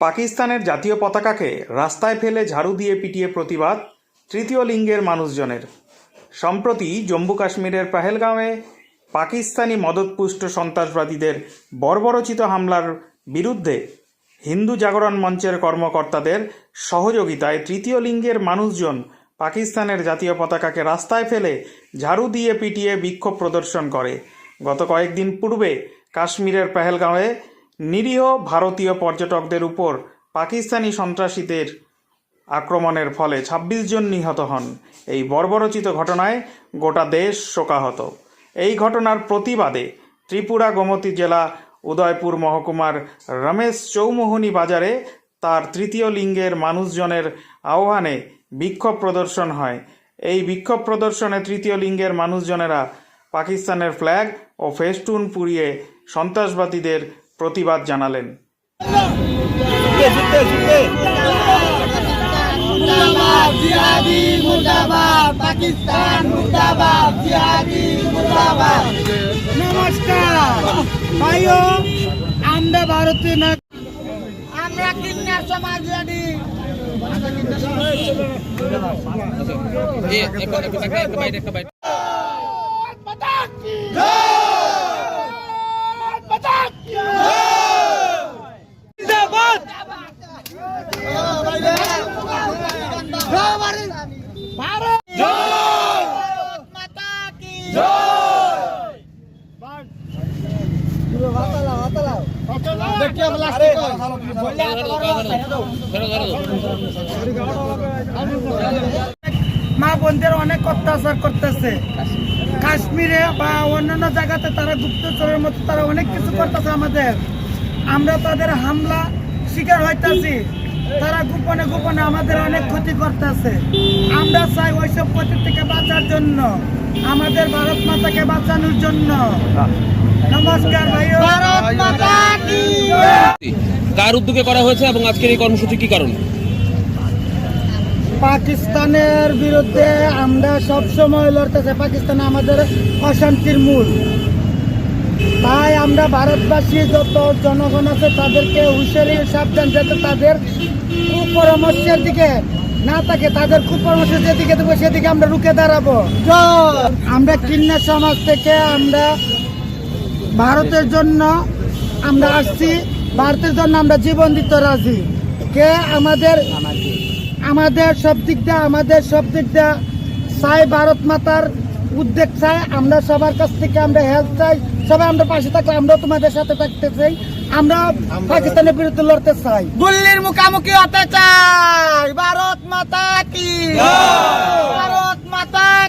পাকিস্তানের জাতীয় পতাকাকে রাস্তায় ফেলে ঝাড়ু দিয়ে পিটিয়ে প্রতিবাদ তৃতীয় লিঙ্গের মানুষজনের। সম্প্রতি জম্মু কাশ্মীরের পেহেলগাঁওয়ে পাকিস্তানি মদতপুষ্ট সন্ত্রাসবাদীদের বর্বরোচিত হামলার বিরুদ্ধে হিন্দু জাগরণ মঞ্চের কর্মকর্তাদের সহযোগিতায় তৃতীয় লিঙ্গের মানুষজন পাকিস্তানের জাতীয় পতাকাকে রাস্তায় ফেলে ঝাড়ু দিয়ে পিটিয়ে বিক্ষোভ প্রদর্শন করে। গত কয়েকদিন পূর্বে কাশ্মীরের পেহেলগাঁওয়ে নিরীহ ভারতীয় পর্যটকদের উপর পাকিস্তানি সন্ত্রাসীদের আক্রমণের ফলে ২৬ জন নিহত হন। এই বর্বরোচিত ঘটনায় গোটা দেশ শোকাহত। এই ঘটনার প্রতিবাদে ত্রিপুরা গোমতী জেলা উদয়পুর মহকুমার রমেশ চৌমুহনী বাজারে তার তৃতীয় লিঙ্গের মানুষজনের আহ্বানে বিক্ষোভ প্রদর্শন হয়। এই বিক্ষোভ প্রদর্শনে তৃতীয় লিঙ্গের মানুষজনেরা পাকিস্তানের ফ্ল্যাগ ও ফেস্টুন পুড়িয়ে সন্ত্রাসবাদীদের প্রতিবাদ জানালেন। নমস্কার ভাইও, আমরা ভারতীয় না, আমরা কিন্নার সমাজবাদী। মা বোনদের অনেক অত্যাচার করতেছে কাশ্মীরে বা অন্যান্য জায়গাতে, তারা গুপ্তচরের মতো তারা অনেক কিছু করতেছে আমাদের। আমরা তাদের হামলা শিকার হইতেছি, তারা গোপনে গোপনে আমাদের অনেক ক্ষতি করতেছে। আমরা চাই ওইসব ক্ষতি থেকে বাঁচার জন্য, আমাদের ভারত মাতাকে বাঁচানোর জন্য। নমস্কার ভাই। কার উদ্যোগে করা হয়েছে এবং আজকের এই কর্মসূচি কি কারণ? পাকিস্তানের বিরুদ্ধে আমরা সবসময় লড়তেছি। পাকিস্তান আমাদের অশান্তির মূল। তাই আমরা ভারতবাসী যত জনগণ আছে তাদেরকে হুঁশিয়ারি সাবধান, যাতে তাদের কুপরামর্শের দিকে না থাকে, তাদের কুপরামর্শের যেদিকে দেবো সেদিকে আমরা রুখে দাঁড়াবো। আমরা কিন্না সমাজ থেকে আমরা ভারতের জন্য আমরা আসছি, ভারতের জন্য আমরা জীবন দিতে রাজি। কে আমাদের সব দিক দিয়ে চাই, ভারত মাতার উদ্যোগ চাই। আমরা সবার কাছ থেকে আমরা হেল্প চাই, সবাই আমরা পাশে থাকলে আমরা তোমাদের সাথে থাকতে চাই। আমরা পাকিস্তানের বিরুদ্ধে লড়তে চাই, গুল্লির মুখোমুখি হতে চাই। ভারত